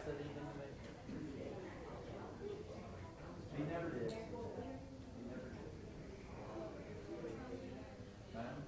that he didn't make it. He never did. He never did. Ma'am?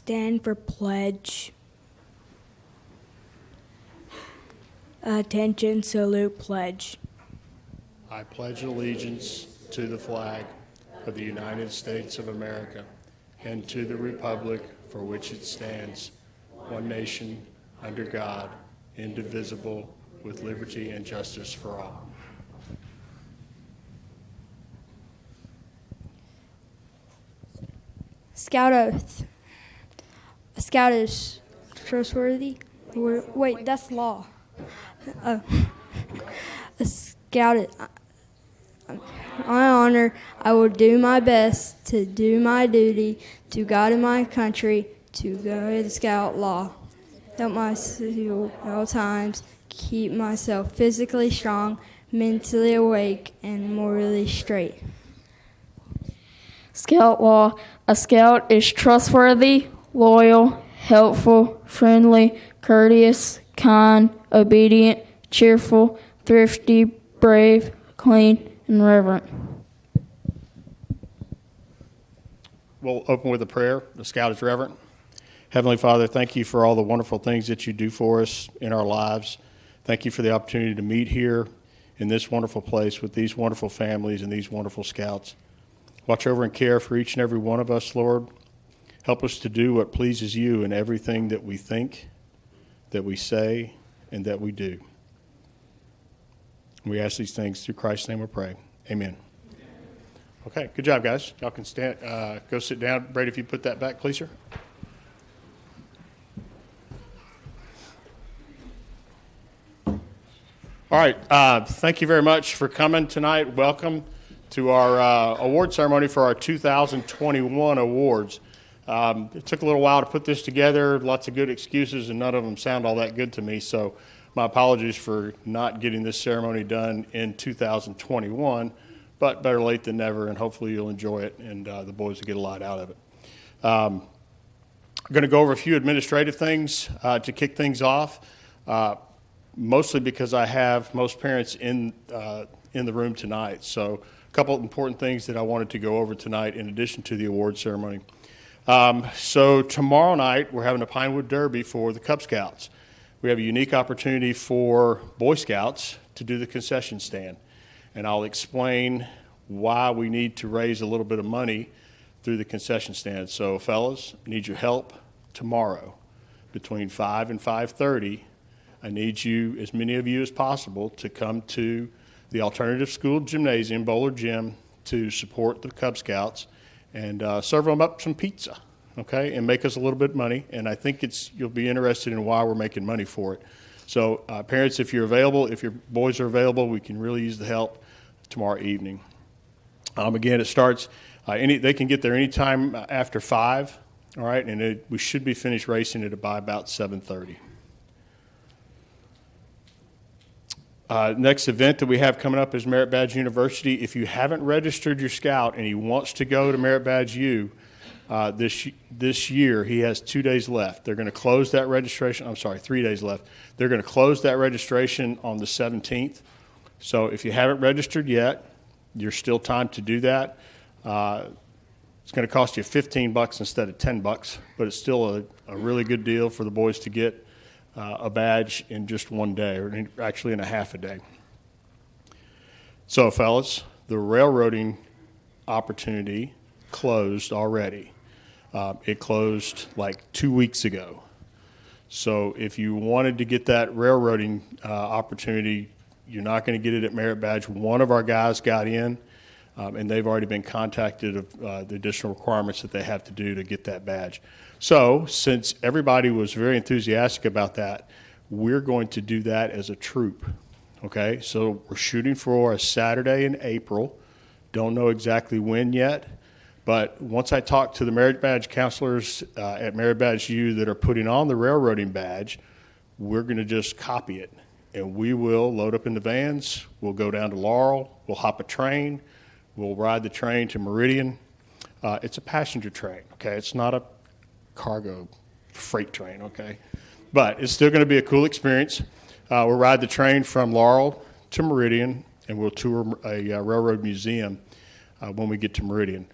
Stand for pledge. Attention, salute, pledge. I pledge allegiance to the flag of the United States of America and to the republic for which it stands, one nation, under God, indivisible, with liberty and justice for all. Scout oath. A scout is trustworthy. Wait, that's law. A scout, on honor, I will do my best to do my duty to God and my country, to go the scout law. Help myself at all times, keep myself physically strong, mentally awake, and morally straight. Scout law. A scout is trustworthy, loyal, helpful, friendly, courteous, kind, obedient, cheerful, thrifty, brave, clean, and reverent. We'll open with a prayer. The scout is reverent. Heavenly Father, thank you for all the wonderful things that you do for us in our lives. Thank you for the opportunity to meet here in this wonderful place with these wonderful families and these wonderful scouts. Watch over and care for each and every one of us, Lord. Help us to do what pleases you in everything that we think, that we say, and that we do. We ask these things through Christ's name we pray. Amen. Okay, good job, guys. Y'all can stand, go sit down. Brady, if you put that back, please, sir. All right, thank you very much for coming tonight. Welcome to our award ceremony for our 2021 awards. It took a little while to put this together, lots of good excuses, and none of them sound all that good to me, so my apologies for not getting this ceremony done in 2021, but better late than never, and hopefully you'll enjoy it, and the boys will get a lot out of it. I'm going to go over a few administrative things to kick things off, mostly because I have most parents in the room tonight, so a couple of important things that I wanted to go over tonight in addition to the award ceremony. So tomorrow night, we're having a Pinewood Derby for the Cub Scouts. We have a unique opportunity for Boy Scouts to do the concession stand. And I'll explain why we need to raise a little bit of money through the concession stand. So fellas, I need your help tomorrow between 5 and 5:30. I need you, as many of you as possible, to come to the Alternative School Gymnasium, Bowler Gym, to support the Cub Scouts and serve them up some pizza, okay, and make us a little bit of money. And I think you'll be interested in why we're making money for it. So parents, if you're available, if your boys are available, we can really use the help tomorrow evening. Again, it starts, they can get there anytime after 5, all right, and we should be finished racing it by about 7:30. Next event that we have coming up is Merit Badge University. If you haven't registered your scout and he wants to go to Merit Badge U this year, he has 2 days left. They're going to close that registration. 3 days left. They're going to close that registration on the 17th. So if you haven't registered yet, there's still time to do that. It's going to cost you $15 instead of $10, but it's still a really good deal for the boys to get a badge in just 1 day, or actually in a half a day. So, fellas, the railroading opportunity closed already. It closed like 2 weeks ago. So if you wanted to get that railroading opportunity, you're not going to get it at Merit Badge. One of our guys got in, and they've already been contacted of the additional requirements that they have to do to get that badge. So since everybody was very enthusiastic about that, we're going to do that as a troop, okay? So we're shooting for a Saturday in April. Don't know exactly when yet, but once I talk to the Merit Badge counselors at Merit Badge U that are putting on the railroading badge, we're going to just copy it. And we will load up in the vans, we'll go down to Laurel, we'll hop a train, we'll ride the train to Meridian. It's a passenger train, okay? It's not a cargo freight train, okay? But it's still going to be a cool experience. We'll ride the train from Laurel to Meridian, and we'll tour a railroad museum when we get to Meridian.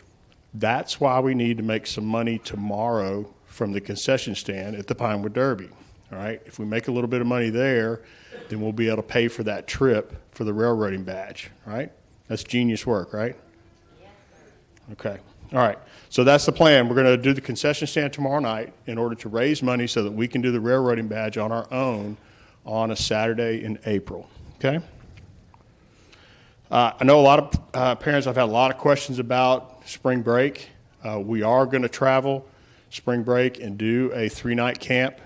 That's why we need to make some money tomorrow from the concession stand at the Pinewood Derby. All right, if we make a little bit of money there, then we'll be able to pay for that trip for the railroading badge. All right, that's genius work, right? Okay. All right. So that's the plan. We're going to do the concession stand tomorrow night in order to raise money so that we can do the railroading badge on our own on a Saturday in April. Okay? I know a lot of parents, I've had a lot of questions about spring break. We are going to travel spring break and do a 3-night camp,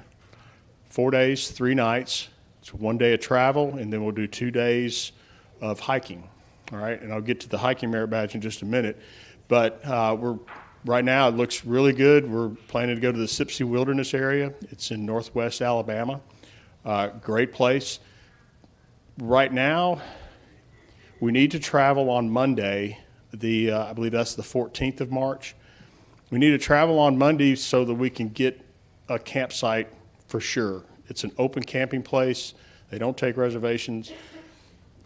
4 days, 3 nights. It's 1 day of travel, and then we'll do 2 days of hiking. All right? And I'll get to the hiking merit badge in just a minute. But right now it looks really good. We're planning to go to the Sipsey Wilderness area. It's in northwest Alabama. Great place. Right now, we need to travel on Monday. I believe that's the 14th of March. We need to travel on Monday so that we can get a campsite for sure. It's an open camping place. They don't take reservations.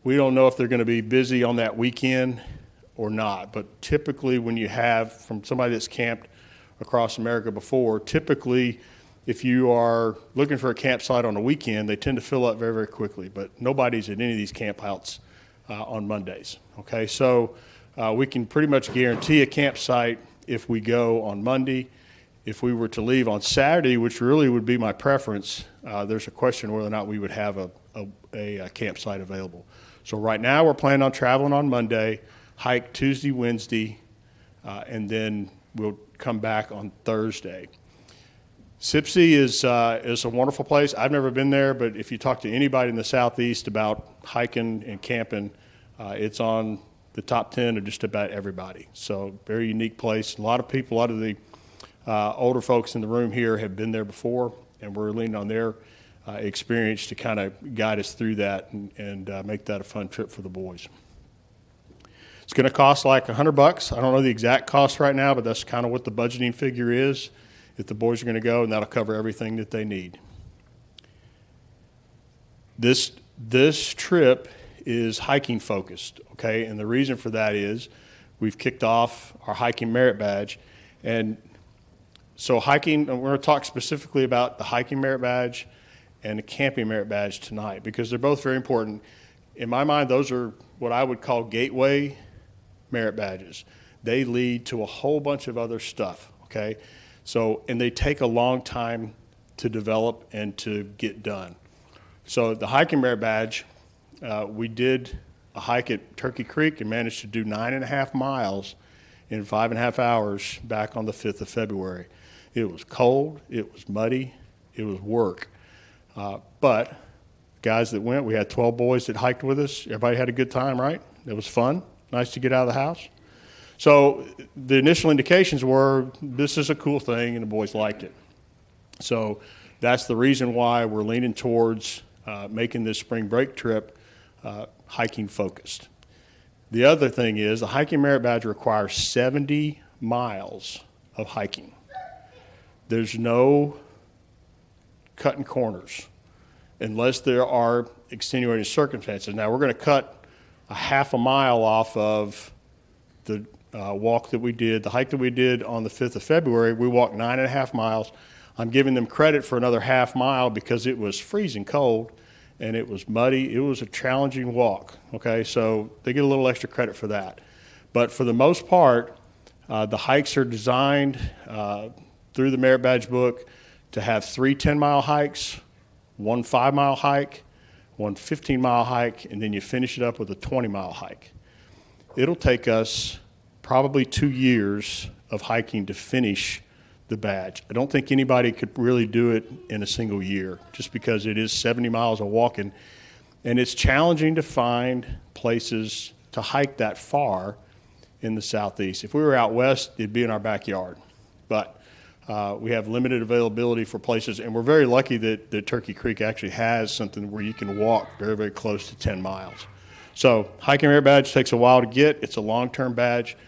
We don't know if they're going to be busy on that weekend or not, but typically when you have, from somebody that's camped across America before, typically if you are looking for a campsite on a weekend, they tend to fill up very, very quickly, but nobody's at any of these campouts on Mondays, okay? So we can pretty much guarantee a campsite if we go on Monday. If we were to leave on Saturday, which really would be my preference, there's a question whether or not we would have a campsite available. So right now we're planning on traveling on Monday, hike Tuesday, Wednesday, and then we'll come back on Thursday. Sipsey is a wonderful place. I've never been there, but if you talk to anybody in the Southeast about hiking and camping, it's on the top 10 of just about everybody. So very unique place. A lot of people, a lot of the older folks in the room here have been there before, and we're leaning on their experience to kind of guide us through that and make that a fun trip for the boys. It's going to cost like $100. I don't know the exact cost right now, but that's kind of what the budgeting figure is if the boys are going to go, and that'll cover everything that they need. This trip is hiking focused, okay? And the reason for that is we've kicked off our hiking merit badge. And so hiking, and we're going to talk specifically about the hiking merit badge and the camping merit badge tonight because they're both very important. In my mind, those are what I would call gateway merit badges. They lead to a whole bunch of other stuff, okay? So, and they take a long time to develop and to get done. So the hiking merit badge, we did a hike at Turkey Creek and managed to do 9.5 miles in 5.5 hours back on the 5th of February. It was cold, it was muddy, it was work. But guys that went, we had 12 boys that hiked with us. Everybody had a good time, right? It was fun. Nice to get out of the house. So the initial indications were this is a cool thing, and the boys liked it. So that's the reason why we're leaning towards making this spring break trip hiking focused. The other thing is the hiking merit badge requires 70 miles of hiking. There's no cutting corners unless there are extenuating circumstances. Now we're going to cut a half a mile off of the walk that we did, the hike that we did on the 5th of February. We walked 9.5 miles. I'm giving them credit for another half mile because it was freezing cold and it was muddy. It was a challenging walk, okay? So they get a little extra credit for that. But for the most part, the hikes are designed through the Merit Badge book to have 3 10-mile hikes, 1 5-mile hike, 1 15-mile hike, and then you finish it up with a 20-mile hike. It'll take us probably 2 years of hiking to finish the badge. I don't think anybody could really do it in a single year just because it is 70 miles of walking, and it's challenging to find places to hike that far in the Southeast. If we were out west, it'd be in our backyard, but we have limited availability for places, and we're very lucky that Turkey Creek actually has something where you can walk very, very close to 10 miles. So hiking merit badge takes a while to get. It's a long-term badge,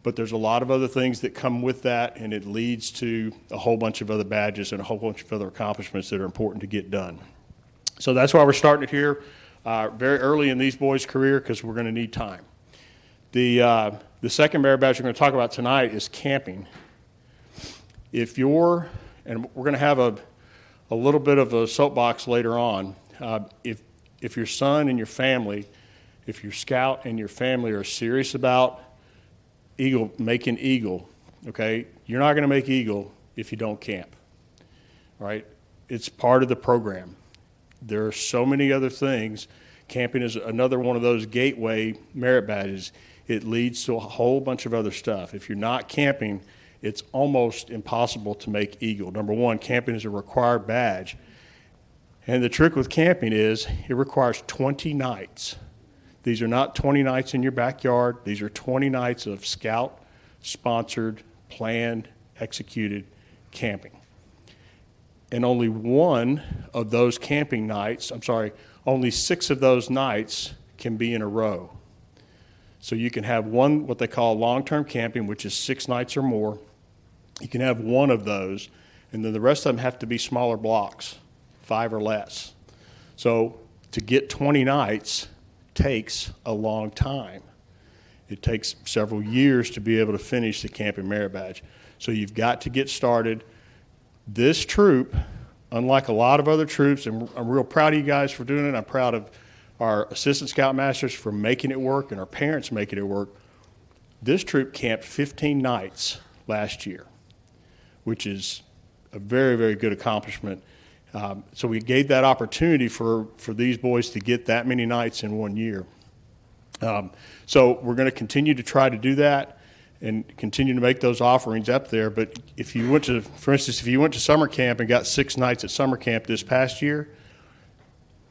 but there's a lot of other things that come with that, and it leads to a whole bunch of other badges and a whole bunch of other accomplishments that are important to get done. So that's why we're starting it here very early in these boys' career because we're going to need time. The second merit badge we're going to talk about tonight is camping. If your and we're going to have a little bit of a soapbox later on. If your son and your family, if your scout and your family are serious about making Eagle, okay, you're not going to make Eagle if you don't camp, right? It's part of the program. There are so many other things. Camping is another one of those gateway merit badges. It leads to a whole bunch of other stuff. If you're not camping, it's almost impossible to make Eagle. Number one, camping is a required badge. And the trick with camping is it requires 20 nights. These are not 20 nights in your backyard. These are 20 nights of scout-sponsored, planned, executed camping. And only one of those camping nights, only 6 of those nights can be in a row. So you can have one, what they call long-term camping, which is 6 nights or more. You can have one of those, and then the rest of them have to be smaller blocks, 5 or less. So to get 20 nights takes a long time. It takes several years to be able to finish the camping merit badge. So you've got to get started. This troop, unlike a lot of other troops, and I'm real proud of you guys for doing it. I'm proud of our assistant scoutmasters for making it work and our parents making it work. This troop camped 15 nights last year, which is a very, very good accomplishment. So we gave that opportunity for these boys to get that many nights in 1 year. So we're going to continue to try to do that and continue to make those offerings up there. But if you went to, for instance, if you went to summer camp and got 6 nights at summer camp this past year,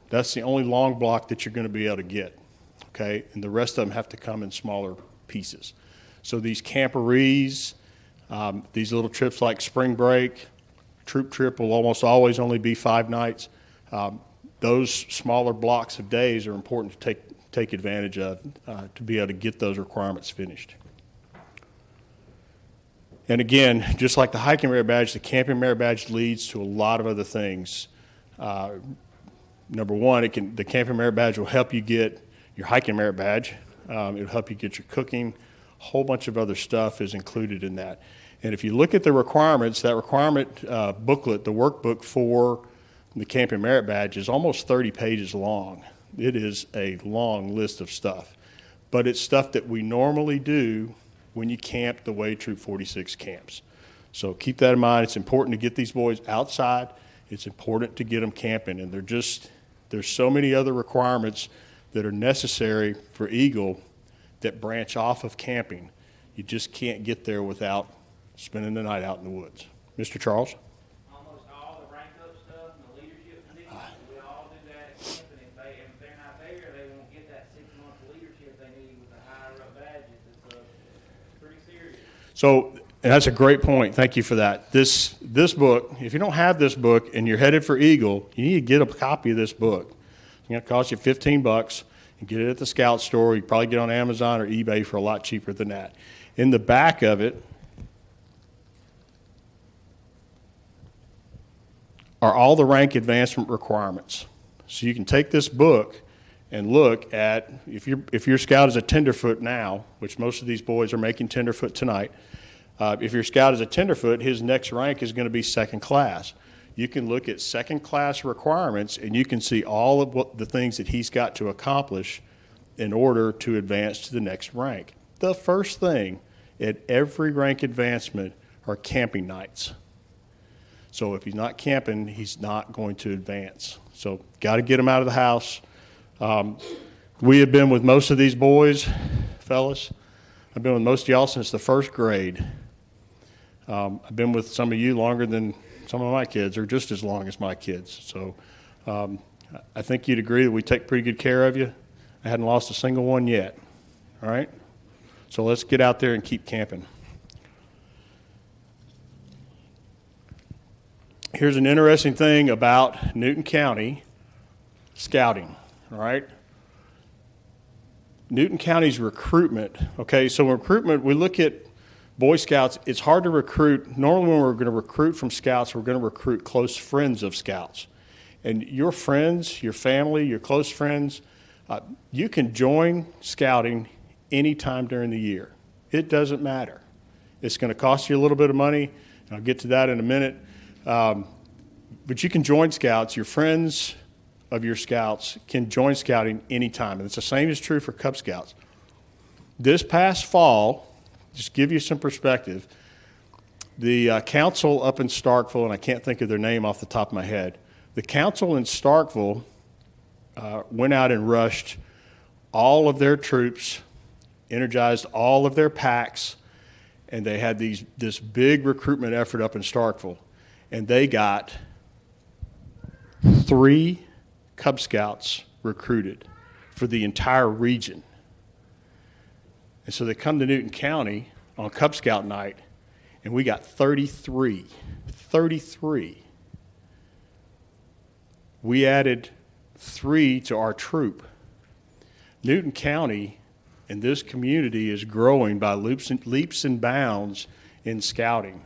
that's the only long block that you're going to be able to get, okay? And the rest of them have to come in smaller pieces. So these camporees, these little trips like spring break, troop trip will almost always only be 5 nights. Those smaller blocks of days are important to take advantage of to be able to get those requirements finished. And again, just like the hiking merit badge, the camping merit badge leads to a lot of other things. Number one, the camping merit badge will help you get your hiking merit badge. It'll help you get your cooking. A whole bunch of other stuff is included in that. And if you look at the requirements, that requirement booklet, the workbook for the camping merit badge is almost 30 pages long. It is a long list of stuff. But it's stuff that we normally do when you camp the way Troop 46 camps. So keep that in mind. It's important to get these boys outside. It's important to get them camping. And there's so many other requirements that are necessary for Eagle that branch off of camping. You just can't get there without spending the night out in the woods. Mr. Charles? Almost all the rank up stuff and the leadership positions, we all do that at camp, and if they're not there, they won't get that 6 months of leadership they need with the higher up badges. It's pretty serious. So, and that's a great point. Thank you for that. This book, if you don't have this book and you're headed for Eagle, you need to get a copy of this book. It's going to cost you $15. You get it at the Scout store. You probably get it on Amazon or eBay for a lot cheaper than that. In the back of it are all the rank advancement requirements. So you can take this book and look at, if your scout is a tenderfoot now, which most of these boys are making tenderfoot tonight, if your scout is a tenderfoot, his next rank is going to be second class. You can look at second class requirements and you can see all of the things that he's got to accomplish in order to advance to the next rank. The first thing at every rank advancement are camping nights. So if he's not camping, he's not going to advance. So got to get him out of the house. We have been with most of these boys, fellas. I've been with most of y'all since the first grade. I've been with some of you longer than some of my kids, or just as long as my kids. So I think you'd agree that we take pretty good care of you. I hadn't lost a single one yet. All right? So let's get out there and keep camping. Here's an interesting thing about Newton County scouting, all right? Newton County's recruitment, okay, so recruitment, we look at Boy Scouts, it's hard to recruit. Normally when we're going to recruit from Scouts, we're going to recruit close friends of Scouts. And your friends, your family, your close friends, you can join Scouting anytime during the year. It doesn't matter. It's going to cost you a little bit of money, and I'll get to that in a minute. But you can join Scouts. Your friends of your Scouts can join Scouting anytime. And it's the same is true for Cub Scouts. This past fall, just to give you some perspective, the council up in Starkville, and I can't think of their name off the top of my head, the council in Starkville went out and rushed all of their troops, energized all of their packs, and they had this big recruitment effort up in Starkville. And they got 3 Cub Scouts recruited for the entire region. And so they come to Newton County on Cub Scout night, and we got 33. 33. We added 3 to our troop. Newton County and this community is growing by leaps and bounds in scouting.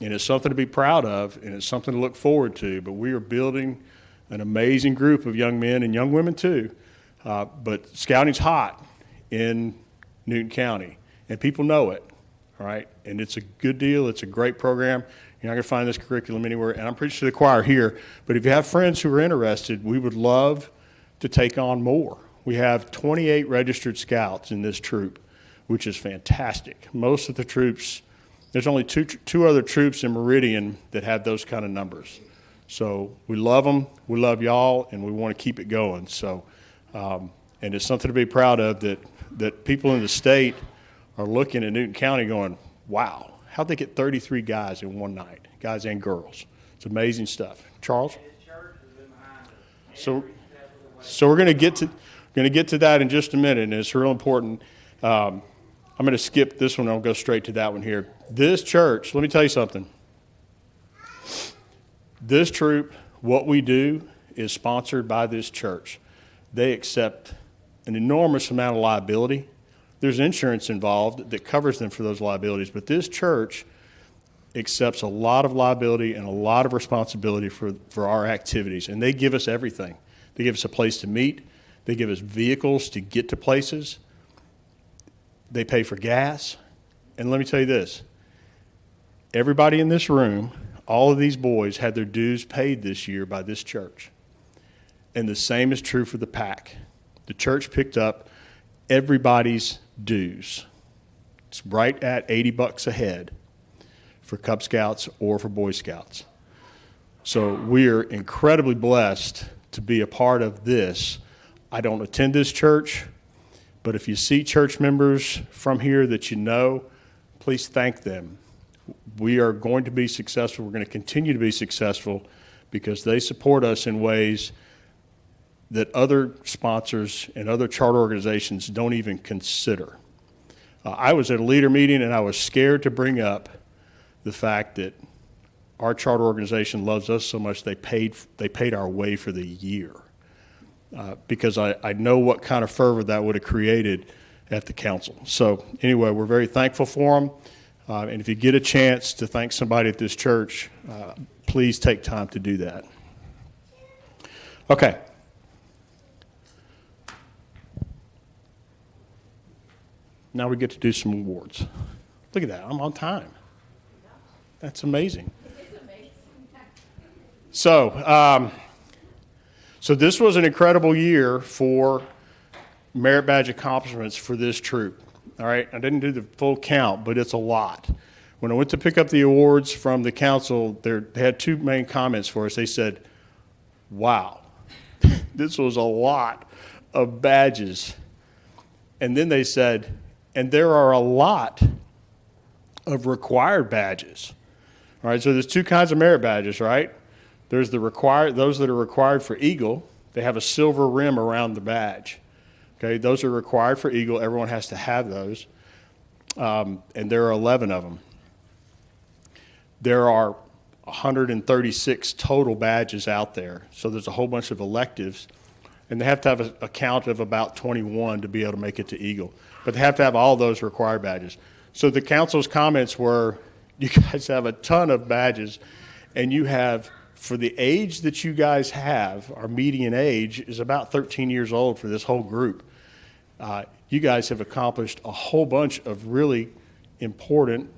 And it's something to be proud of, and it's something to look forward to. But we are building an amazing group of young men and young women too. But scouting's hot in Newton County, and people know it, all right? And it's a good deal. It's a great program. You're not going to find this curriculum anywhere, and I'm preaching to the choir here. But if you have friends who are interested, we would love to take on more. We have 28 registered scouts in this troop, which is fantastic. Most of the troops, there's only two other troops in Meridian that have those kind of numbers. So we love them, we love y'all, and we want to keep it going. So, and it's something to be proud of that people in the state are looking at Newton County going, wow, how'd they get 33 guys in one night, guys and girls? It's amazing stuff. Charles? So we're going to get to that in just a minute, and it's real important. I'm going to skip this one. I'll go straight to that one here. This church, let me tell you something. This troop, what we do is sponsored by this church. They accept an enormous amount of liability. There's insurance involved that covers them for those liabilities, but this church accepts a lot of liability and a lot of responsibility for our activities, and they give us everything. They give us a place to meet. They give us vehicles to get to places. They pay for gas. And let me tell you this. Everybody in this room, all of these boys had their dues paid this year by this church. And the same is true for the pack. The church picked up everybody's dues. It's right at $80 a head for Cub Scouts or for Boy Scouts. So we are incredibly blessed to be a part of this. I don't attend this church, but if you see church members from here that you know, please thank them. We are going to be successful. We're going to continue to be successful because they support us in ways that other sponsors and other charter organizations don't even consider. I was at a leader meeting, and I was scared to bring up the fact that our charter organization loves us so much they paid our way for the year. Because I know what kind of fervor that would have created at the council. So anyway, we're very thankful for them. And if you get a chance to thank somebody at this church, please take time to do that. Okay. Now we get to do some awards. Look at that. I'm on time. That's amazing. So this was an incredible year for merit badge accomplishments for this troop. All right, I didn't do the full count, but it's a lot. When I went to pick up the awards from the council, they had 2 main comments for us. They said, wow, this was a lot of badges. And then they said, and there are a lot of required badges. All right, so there's 2 kinds of merit badges, right? There's those that are required for Eagle. They have a silver rim around the badge. Okay, those are required for Eagle. Everyone has to have those. And there are 11 of them. There are 136 total badges out there. So there's a whole bunch of electives. And they have to have a count of about 21 to be able to make it to Eagle. But they have to have all those required badges. So the council's comments were, you guys have a ton of badges, and you have, for the age that you guys have, our median age is about 13 years old for this whole group. You guys have accomplished a whole bunch of really important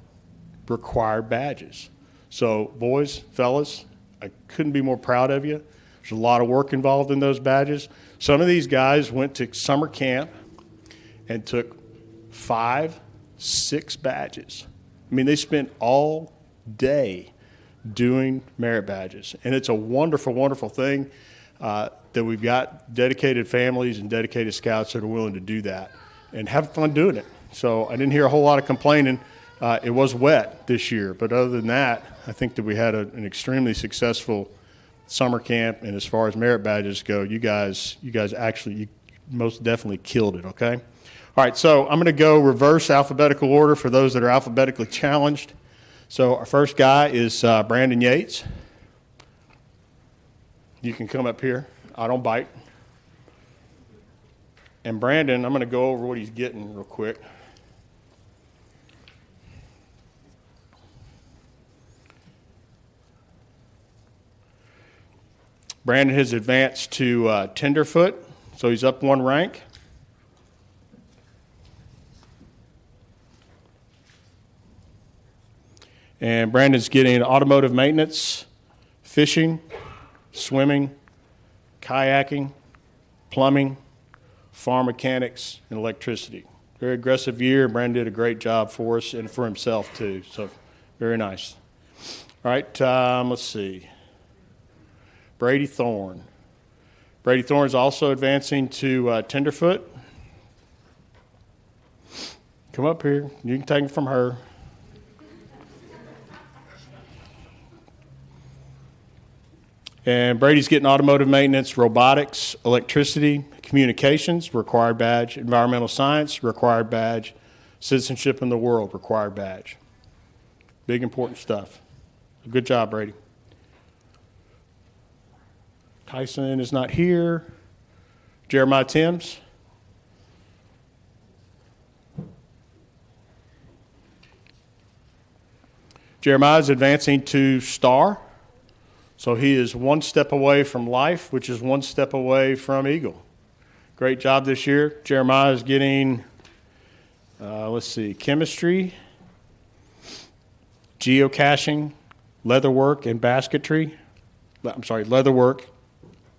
required badges. So boys, fellas, I couldn't be more proud of you. There's a lot of work involved in those badges. Some of these guys went to summer camp and took 5, 6 badges. I mean, they spent all day doing merit badges. And it's a wonderful, wonderful thing that we've got dedicated families and dedicated scouts that are willing to do that and have fun doing it. So I didn't hear a whole lot of complaining. It was wet this year, but other than that, I think that we had an extremely successful summer camp. And as far as merit badges go, you guys actually most definitely killed it, okay? All right, so I'm going to go reverse alphabetical order for those that are alphabetically challenged. So our first guy is Brandon Yates. You can come up here. I don't bite. And Brandon, I'm going to go over what he's getting real quick. Brandon has advanced to tenderfoot, so he's up 1 rank. And Brandon's getting automotive maintenance, fishing, swimming, kayaking, plumbing, farm mechanics, and electricity. Very aggressive year. Brandon did a great job for us and for himself too, so very nice. All right, let's see. Brady Thorne. Brady Thorne is also advancing to tenderfoot. Come up here. You can take it from her. And Brady's getting automotive maintenance, robotics, electricity, communications, required badge, environmental science, required badge, citizenship in the world, required badge. Big, important stuff. Good job, Brady. Tyson is not here. Jeremiah Timms. Jeremiah is advancing to star. So he is 1 step away from life, which is 1 step away from eagle. Great job this year. Jeremiah is getting, chemistry, geocaching, leatherwork, and basketry. Leatherwork,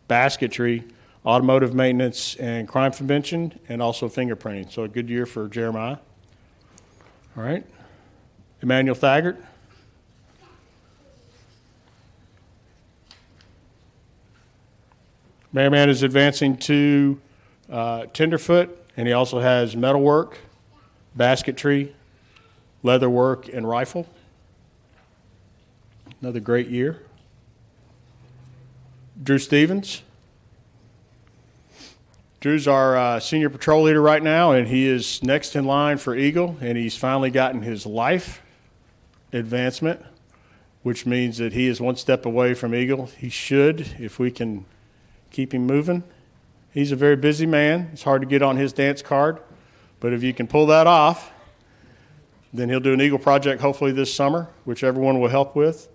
basketry, automotive maintenance, and crime prevention, and also fingerprinting. So a good year for Jeremiah. All right. Emmanuel Thaggart. Merriman is advancing to tenderfoot, and he also has metalwork, basketry, leatherwork, and rifle. Another great year. Drew Stevens. Drew's our senior patrol leader right now, and he is next in line for Eagle, and he's finally gotten his life advancement, which means that he is 1 step away from Eagle. He should, if we can keep him moving. He's a very busy man. It's hard to get on his dance card, but if you can pull that off, then he'll do an Eagle project hopefully this summer, which everyone will help with.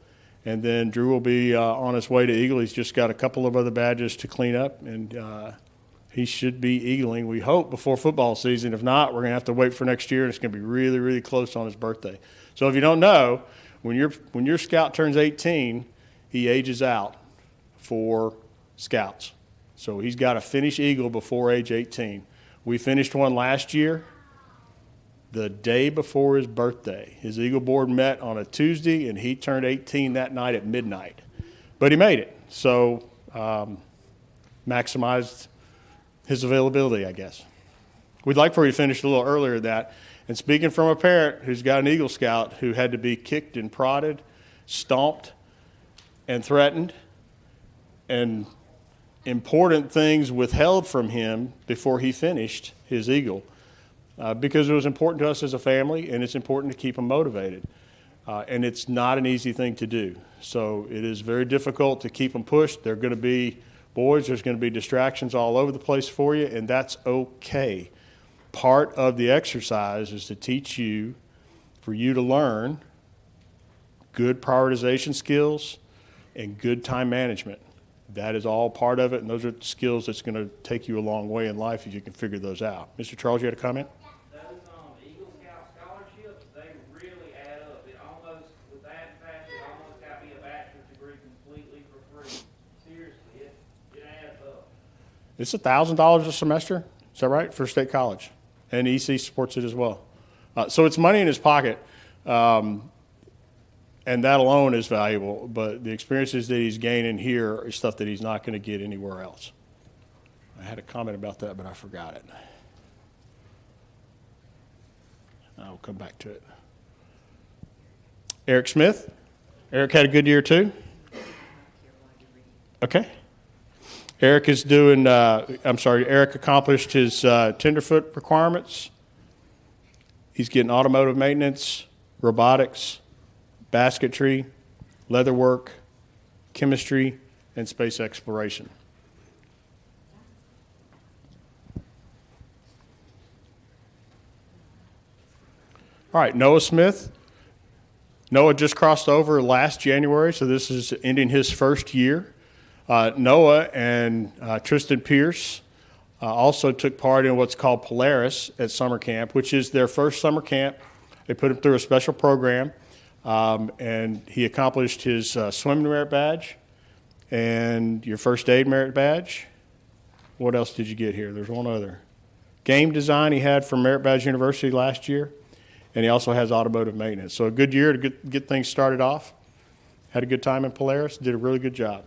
And then Drew will be on his way to Eagle. He's just got a couple of other badges to clean up, and he should be eagling, we hope, before football season. If not, we're going to have to wait for next year, and it's going to be really, really close on his birthday. So if you don't know, when your scout turns 18, he ages out for scouts. So he's got to finish Eagle before age 18. We finished one last year the day before his birthday. His Eagle board met on a Tuesday, and he turned 18 that night at midnight. But he made it, so maximized his availability, I guess. We'd like for you to finish a little earlier than that. And speaking from a parent who's got an Eagle Scout who had to be kicked and prodded, stomped, and threatened, and important things withheld from him before he finished his Eagle, because it was important to us as a family, and it's important to keep him motivated. And it's not an easy thing to do. So it is very difficult to keep them pushed. They're going to be boys. There's going to be distractions all over the place for you, and that's okay. Part of the exercise is to teach you, for you to learn good prioritization skills and good time management. That is all part of it, and those are skills that's going to take you a long way in life if you can figure those out. Mr. Charles, you had a comment? Those Eagle Scout scholarships, they really add up. It almost, with that fact, it almost It's $1,000 a semester. Is that right? For state college. And EC supports it as well. So it's money in his pocket. And that alone is valuable. But the experiences that he's gaining here is stuff that he's not going to get anywhere else. I had a comment about that, but I forgot it. I'll come back to it. Eric Smith. Eric had a good year too. Okay. Eric is doing, Eric accomplished his tenderfoot requirements. He's getting automotive maintenance, robotics, basketry, leatherwork, chemistry, and space exploration. All right, Noah Smith. Noah just crossed over last January, so this is ending his first year. Noah and Tristan Pierce also took part in what's called Polaris at summer camp, which is their first summer camp. They put him through a special program, and he accomplished his swimming merit badge and your first aid merit badge. What else did you get here? There's one other. Game design he had from Merit Badge University last year, and he also has automotive maintenance. So a good year to get things started off. Had a good time in Polaris, did a really good job.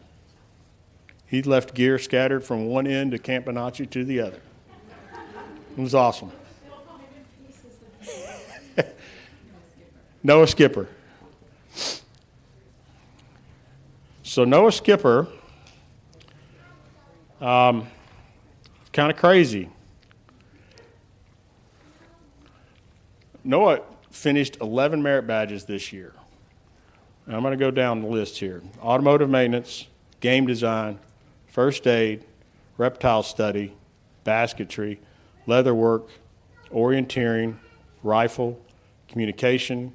He left gear scattered from one end of Camp Bonacci to the other. It was awesome. Noah Skipper. So Noah Skipper, kind of crazy. Noah finished 11 merit badges this year. And I'm going to go down the list here. Automotive maintenance, game design, first aid, reptile study, basketry, leatherwork, orienteering, rifle, communication,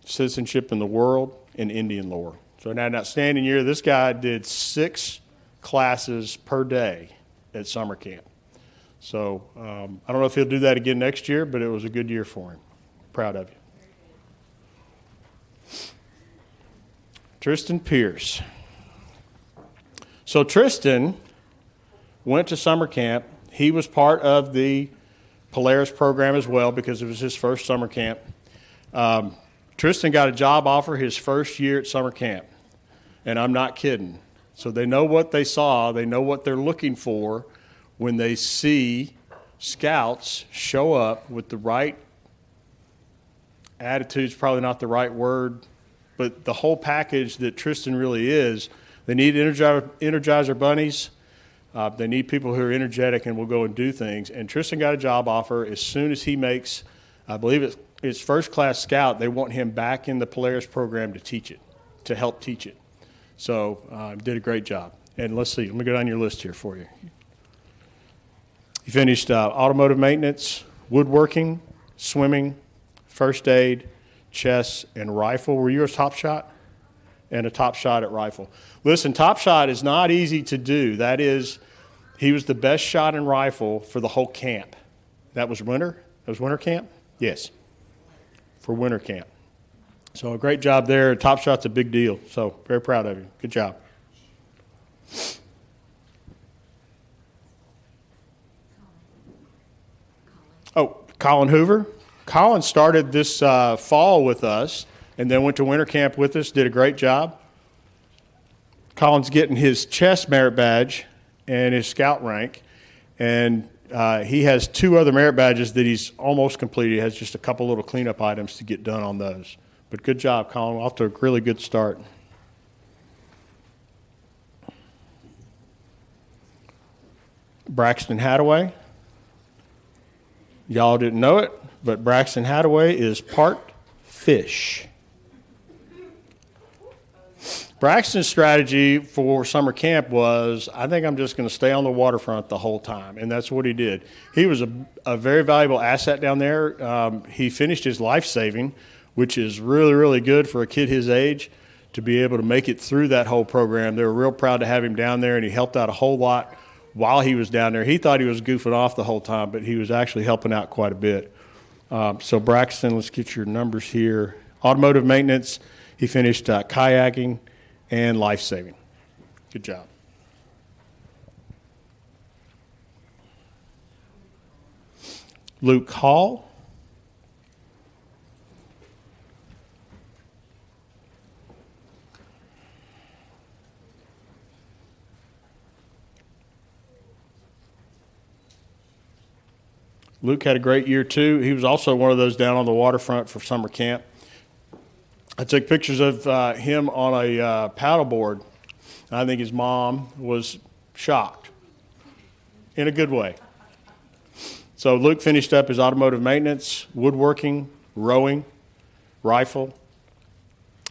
citizenship in the world, and Indian lore. So in an outstanding year, this guy did 6 classes per day at summer camp. So I don't know if he'll do that again next year, but it was a good year for him. Proud of you. Tristan Pierce. So Tristan went to summer camp. He was part of the Polaris program as well because it was his first summer camp. Tristan got a job offer his first year at summer camp, and I'm not kidding. So they know what they saw. They know what they're looking for when they see scouts show up with the right attitude's probably not the right word, but the whole package that Tristan really is. They need Energizer bunnies. They need people who are energetic and will go and do things. And Tristan got a job offer as soon as he makes, I believe it's first class scout. They want him back in the Polaris program to teach it, to help teach it. So did a great job. And let's see, let me go down your list here for you. He finished automotive maintenance, woodworking, swimming, first aid, chess, and rifle. Were you a top shot? And a top shot at rifle. Listen, top shot is not easy to do. That is, he was the best shot in rifle for the whole camp. That was winter? That was winter camp? Yes, for winter camp. So a great job there. Top shot's a big deal. So very proud of you. Good job. Oh, Colin Hoover. Colin started this fall with us and then went to winter camp with us, did a great job. Colin's getting his chess merit badge and his scout rank, and he has 2 other merit badges that he's almost completed. He has just a couple little cleanup items to get done on those. But good job, Colin. Off to a really good start. Braxton Hattaway. Y'all didn't know it, but Braxton Hattaway is part fish. Braxton's strategy for summer camp was, I think I'm just going to stay on the waterfront the whole time, and that's what he did. He was a very valuable asset down there. He finished his life saving, which is really, really good for a kid his age to be able to make it through that whole program. They were real proud to have him down there, and he helped out a whole lot while he was down there. He thought he was goofing off the whole time, but he was actually helping out quite a bit. So Braxton, let's get your numbers here. Automotive maintenance, he finished kayaking and life saving. Good job. Luke Hall. Luke had a great year, too. He was also one of those down on the waterfront for summer camp. I took pictures of him on a paddleboard. I think his mom was shocked in a good way. So Luke finished up his automotive maintenance, woodworking, rowing, rifle,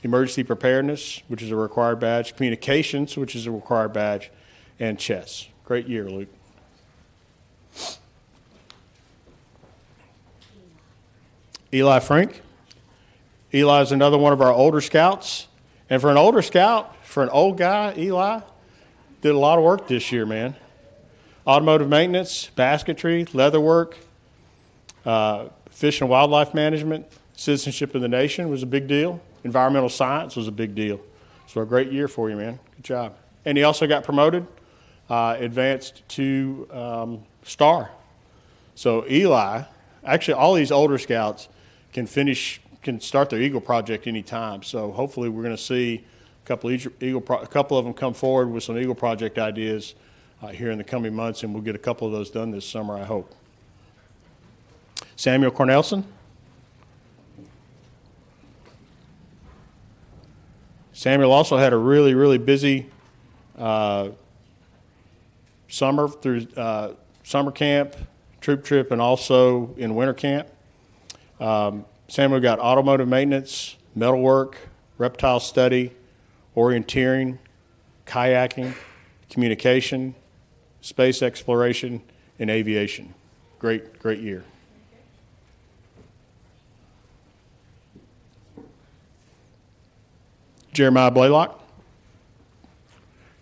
emergency preparedness, which is a required badge, communications, which is a required badge, and chess. Great year, Luke. Eli Frank. Eli is another one of our older scouts. And for an older scout, for an old guy, Eli did a lot of work this year, man. Automotive maintenance, basketry, leatherwork, fish and wildlife management, citizenship of the nation was a big deal. Environmental science was a big deal. So a great year for you, man. Good job. And he also got promoted, advanced to star. So Eli, actually all these older scouts can start their Eagle Project anytime. So hopefully we're going to see a couple of them come forward with some Eagle Project ideas here in the coming months, and we'll get a couple of those done this summer, I hope. Samuel Cornelson. Samuel also had a really, really busy summer through summer camp, troop trip, and also in winter camp. Samuel got automotive maintenance, metalwork, reptile study, orienteering, kayaking, communication, space exploration, and aviation. Great, great year. Jeremiah Blaylock.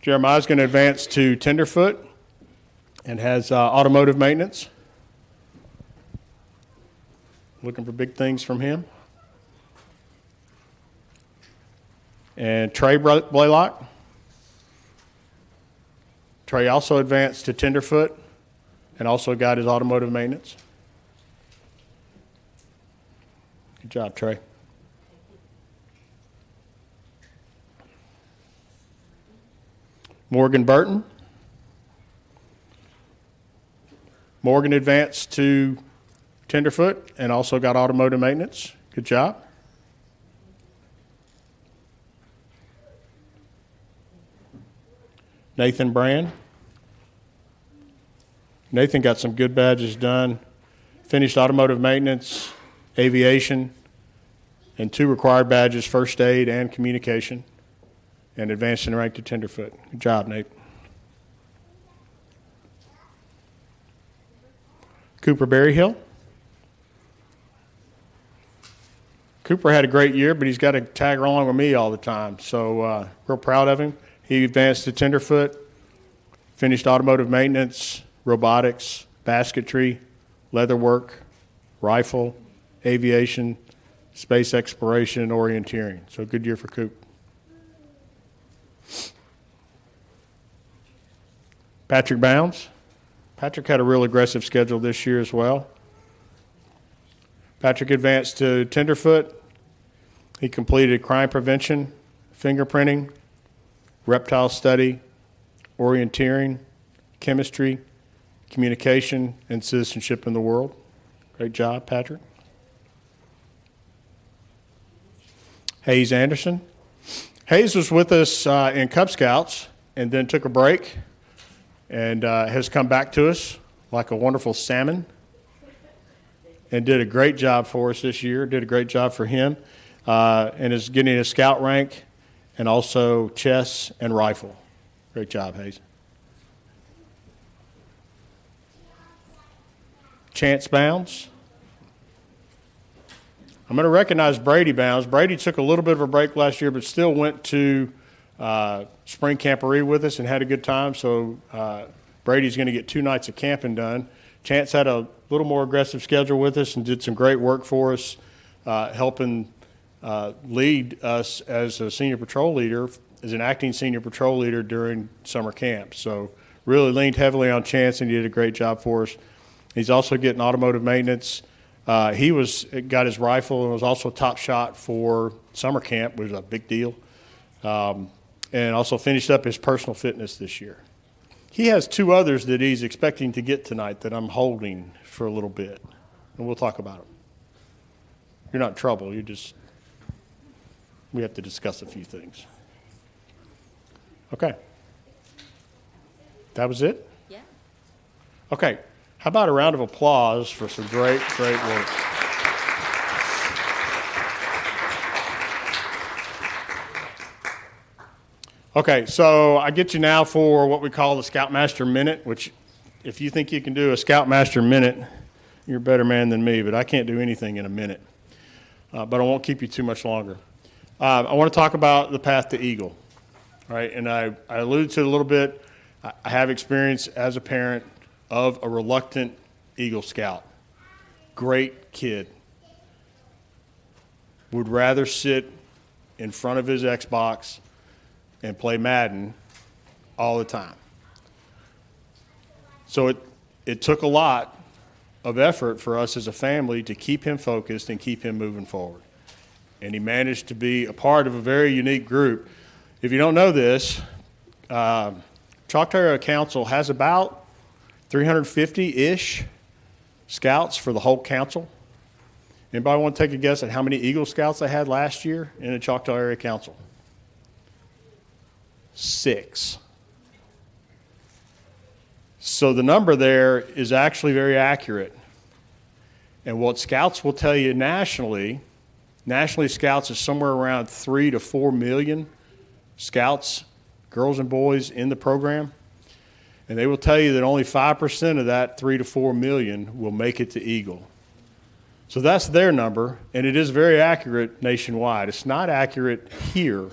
Jeremiah's going to advance to tenderfoot and has automotive maintenance. Looking for big things from him. And Trey Blaylock. Trey also advanced to tenderfoot and also got his automotive maintenance. Good job, Trey. Morgan Burton. Morgan advanced to tenderfoot and also got automotive maintenance. Good job. Nathan Brand. Nathan got some good badges done. Finished automotive maintenance, aviation, and 2 required badges, first aid and communication, and advanced in rank to tenderfoot. Good job, Nate. Cooper Berryhill. Cooper had a great year, but he's got to tag along with me all the time. So real proud of him. He advanced to tenderfoot, finished automotive maintenance, robotics, basketry, leatherwork, rifle, aviation, space exploration, and orienteering. So good year for Coop. Patrick Bounds. Patrick had a real aggressive schedule this year as well. Patrick advanced to tenderfoot. He completed crime prevention, fingerprinting, reptile study, orienteering, chemistry, communication, and citizenship in the world. Great job, Patrick. Hayes Anderson. Hayes was with us in Cub Scouts and then took a break and has come back to us like a wonderful salmon and did a great job for us this year, did a great job for him, and is getting a scout rank and also chess and rifle. Great job, Hayes. Chance Bounds. I'm going to recognize Brady Bounds. Brady took a little bit of a break last year, but still went to spring camporee with us and had a good time. So Brady's going to get 2 nights of camping done. Chance had a little more aggressive schedule with us and did some great work for us, helping lead us as a senior patrol leader, as an acting senior patrol leader during summer camp. So really leaned heavily on Chance, and he did a great job for us. He's also getting automotive maintenance. Got his rifle and was also top shot for summer camp, which was a big deal. And also finished up his personal fitness this year. He has two others that he's expecting to get tonight that I'm holding for a little bit, and we'll talk about them. You're not in trouble. We have to discuss a few things. Okay. That was it? Yeah. Okay. How about a round of applause for some great work? Okay, so I get you now for what we call the Scoutmaster Minute, which if you think you can do a Scoutmaster Minute, you're a better man than me, but I can't do anything in a minute. But I won't keep you too much longer. I want to talk about the path to Eagle, right? And I alluded to it a little bit. I have experience as a parent of a reluctant Eagle Scout. Great kid. Would rather sit in front of his Xbox and play Madden all the time. So it took a lot of effort for us as a family to keep him focused and keep him moving forward. And he managed to be a part of a very unique group. If you don't know this, Choctaw Area Council has about 350-ish scouts for the whole council. Anybody want to take a guess at how many Eagle Scouts they had last year in the Choctaw Area Council? 6. So the number there is actually very accurate. And what scouts will tell you nationally scouts is somewhere around 3 to 4 million scouts, girls and boys in the program. And they will tell you that only 5% of that 3 to 4 million will make it to Eagle. So that's their number, and it is very accurate nationwide. It's not accurate here.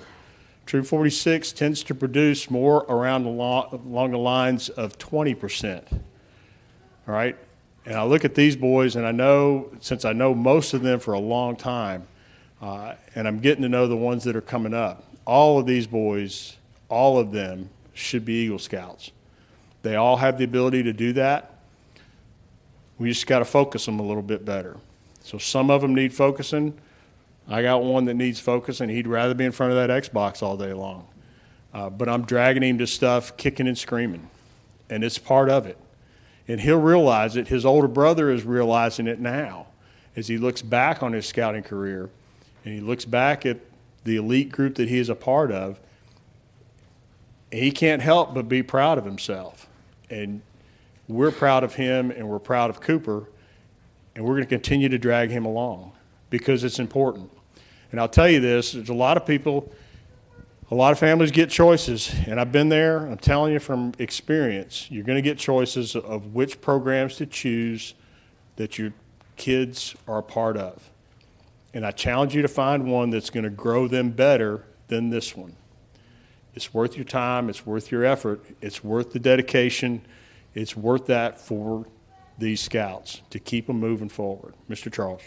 Troop 46 tends to produce more around along the lines of 20%. All right? And I look at these boys, and I know, since I know most of them for a long time, and I'm getting to know the ones that are coming up, all of these boys, all of them should be Eagle Scouts. They all have the ability to do that. We just got to focus them a little bit better. So some of them need focusing. I got one that needs focusing. He'd rather be in front of that Xbox all day long. But I'm dragging him to stuff, kicking and screaming. And it's part of it. And he'll realize it. His older brother is realizing it now as he looks back on his scouting career and he looks back at the elite group that he is a part of. And he can't help but be proud of himself. And we're proud of him and we're proud of Cooper. And we're going to continue to drag him along because it's important. And I'll tell you this, there's a lot of people, a lot of families get choices, and I've been there. I'm telling you from experience, you're going to get choices of which programs to choose that your kids are a part of. And I challenge you to find one that's going to grow them better than this one. It's worth your time. It's worth your effort. It's worth the dedication. It's worth that for these scouts to keep them moving forward. Mr. Charles.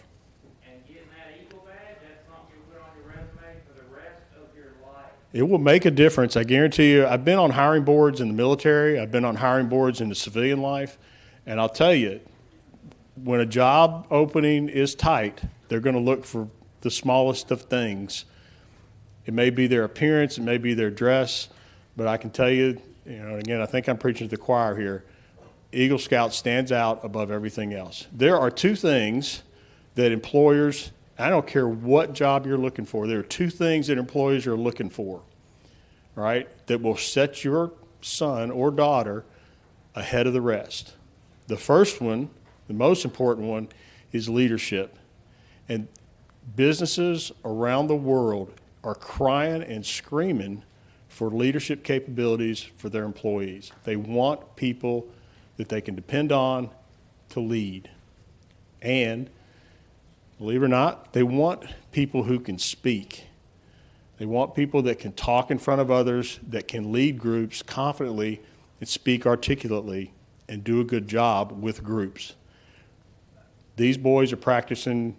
It will make a difference. I guarantee you. I've been on hiring boards in the military. I've been on hiring boards in the civilian life. And I'll tell you, when a job opening is tight, they're going to look for the smallest of things. It may be their appearance. It may be their dress. But I can tell you, again, I think I'm preaching to the choir here. Eagle Scout stands out above everything else. There are two things that employers, I don't care what job you're looking for, there are two things that employers are looking for, right, that will set your son or daughter ahead of the rest. The first one, the most important one, is leadership. And businesses around the world are crying and screaming for leadership capabilities for their employees. They want people that they can depend on to lead. And believe it or not, they want people who can speak. They want people that can talk in front of others, that can lead groups confidently and speak articulately and do a good job with groups. These boys are practicing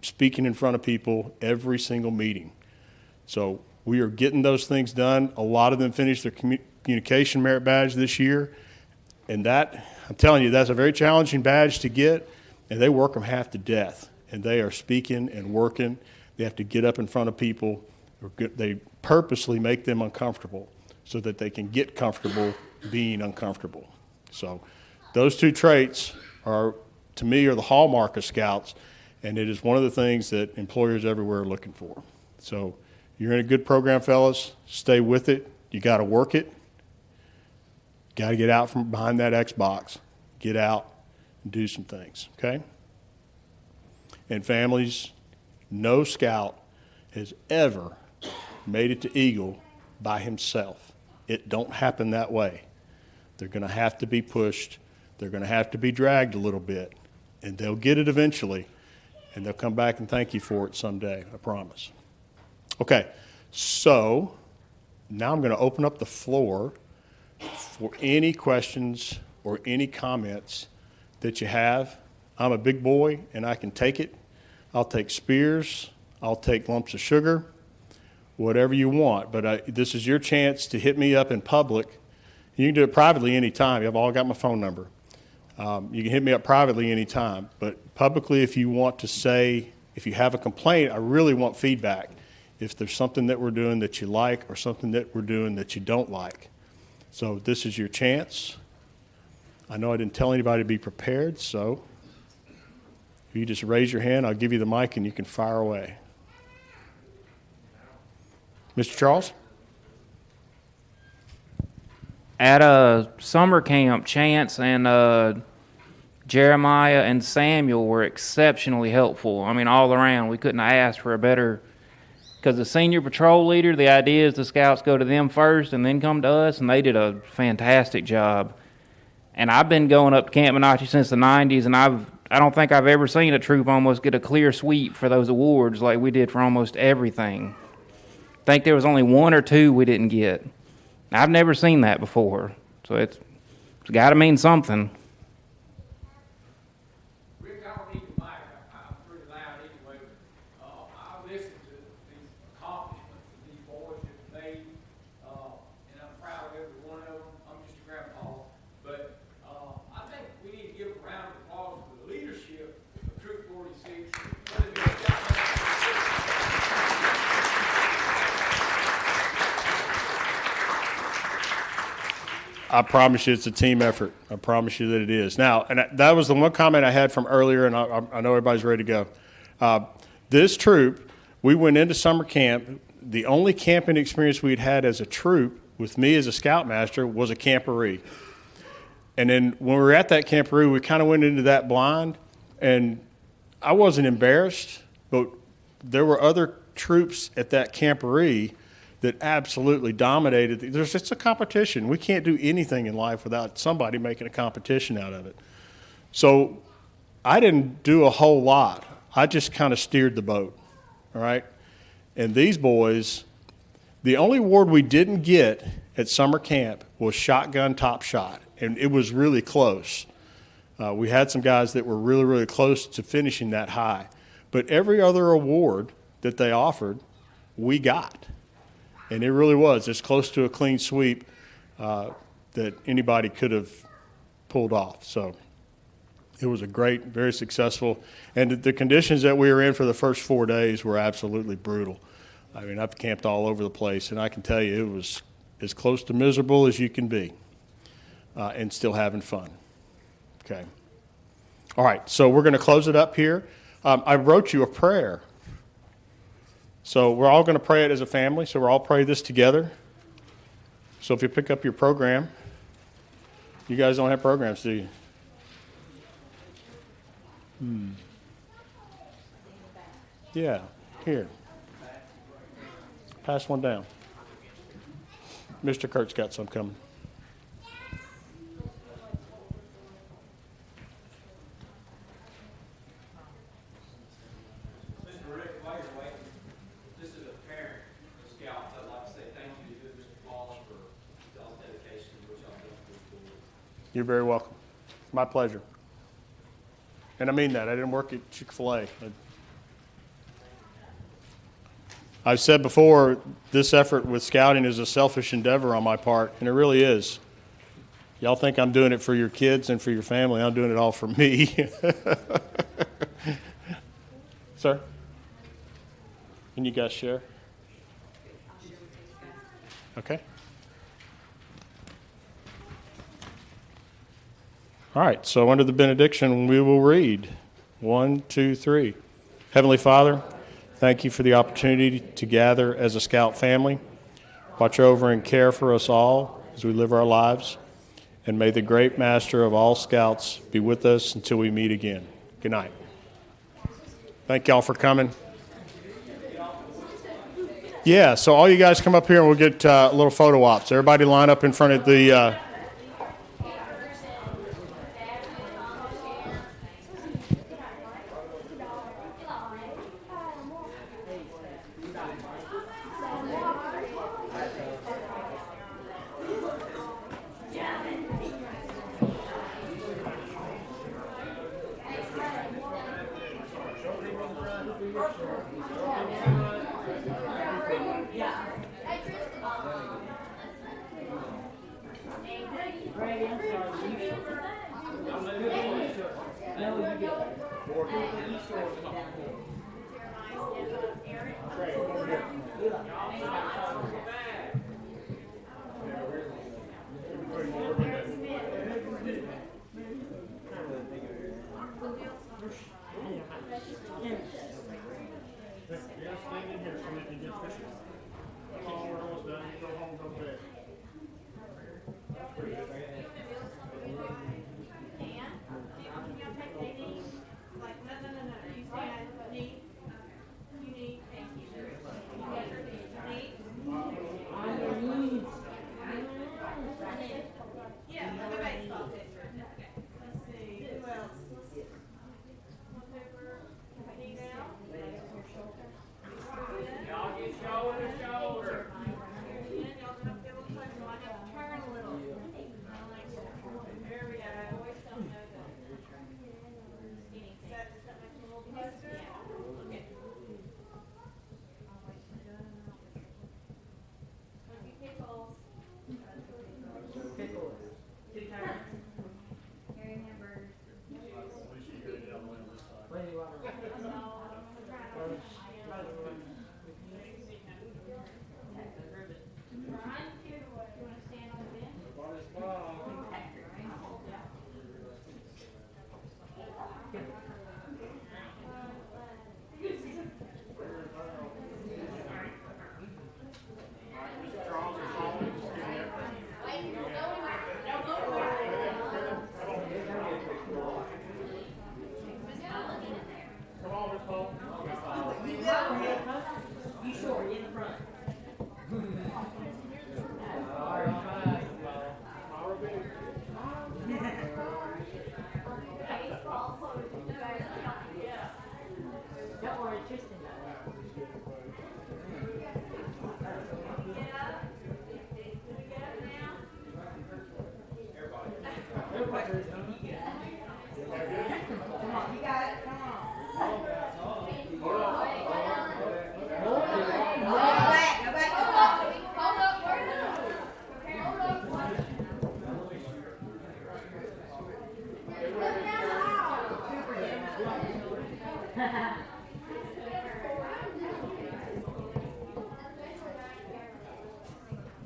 speaking in front of people every single meeting. So we are getting those things done. A lot of them finished their communication merit badge this year. And that, I'm telling you, that's a very challenging badge to get, and they work them half to death. And they are speaking and working. They have to get up in front of people. They purposely make them uncomfortable so that they can get comfortable being uncomfortable. So those two traits are, to me, are the hallmark of Scouts, and it is one of the things that employers everywhere are looking for. So you're in a good program, fellas. Stay with it. You got to work it. Got to get out from behind that Xbox. Get out and do some things, okay? And families, no Scout has ever made it to Eagle by himself. It don't happen that way. They're going to have to be pushed. They're going to have to be dragged a little bit, and they'll get it eventually, and they'll come back and thank you for it someday, I promise. Okay, so now I'm going to open up the floor for any questions or any comments that you have. I'm a big boy, and I can take it. I'll take spears. I'll take lumps of sugar, whatever you want. But this is your chance to hit me up in public. You can do it privately anytime. You've all got my phone number. You can hit me up privately anytime. But publicly, if you want to say, if you have a complaint, I really want feedback. If there's something that we're doing that you like or something that we're doing that you don't like. So this is your chance. I know I didn't tell anybody to be prepared, so if you just raise your hand, I'll give you the mic and you can fire away. Mr. Charles? At a summer camp, Chance and Jeremiah and Samuel were exceptionally helpful. I mean, all around. We couldn't ask for a better, because the senior patrol leader, the idea is the Scouts go to them first and then come to us, and they did a fantastic job. And I've been going up to Camp Benediction since the 90s, and I don't think I've ever seen a troop almost get a clear sweep for those awards like we did for almost everything. I think there was only one or two we didn't get. I've never seen that before, so it's got to mean something. Rick, I don't need the mic. I'm pretty loud anyway. I listen to these accomplishments that these boys have made, and I'm proud of every one of them. I'm just a grandpa. But I think we need to give a round of applause for the leadership of Troop 46. I promise you it's a team effort. I promise you that it is. Now, and that was the one comment I had from earlier, and I know everybody's ready to go. This troop, we went into summer camp. The only camping experience we'd had as a troop with me as a scoutmaster was a camporee. And then when we were at that camporee, we kind of went into that blind, and I wasn't embarrassed, but there were other troops at that camporee that absolutely dominated. It's a competition. We can't do anything in life without somebody making a competition out of it. So I didn't do a whole lot. I just kind of steered the boat, all right? And these boys, the only award we didn't get at summer camp was shotgun top shot, and it was really close. We had some guys that were really, really close to finishing that high. But every other award that they offered, we got. And it really was as close to a clean sweep that anybody could have pulled off. So it was a great, very successful. And the conditions that we were in for the first 4 days were absolutely brutal. I mean, I've camped all over the place, and I can tell you it was as close to miserable as you can be and still having fun. Okay. All right, so we're going to close it up here. I wrote you a prayer. So we're all going to pray it as a family, so we'll all pray this together. So if you pick up your program, you guys don't have programs, do you? Yeah, here. Pass one down. Mr. Kurt's got some coming. You're very welcome. My pleasure. And I mean that. I didn't work at Chick-fil-A. I've said before, this effort with scouting is a selfish endeavor on my part, and it really is. Y'all think I'm doing it for your kids and for your family. I'm doing it all for me. Sir? Can you guys share? Okay. All right, so under the benediction, we will read 1, 2, 3. Heavenly Father, thank you for the opportunity to gather as a Scout family. Watch over and care for us all as we live our lives. And may the great master of all Scouts be with us until we meet again. Good night. Thank y'all for coming. Yeah, so all you guys come up here and we'll get a little photo ops. Everybody line up in front of the...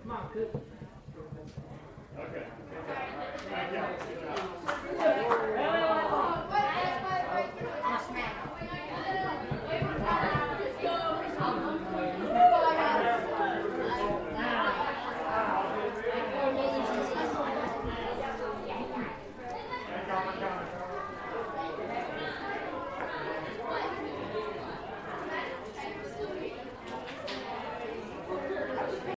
Come on, good.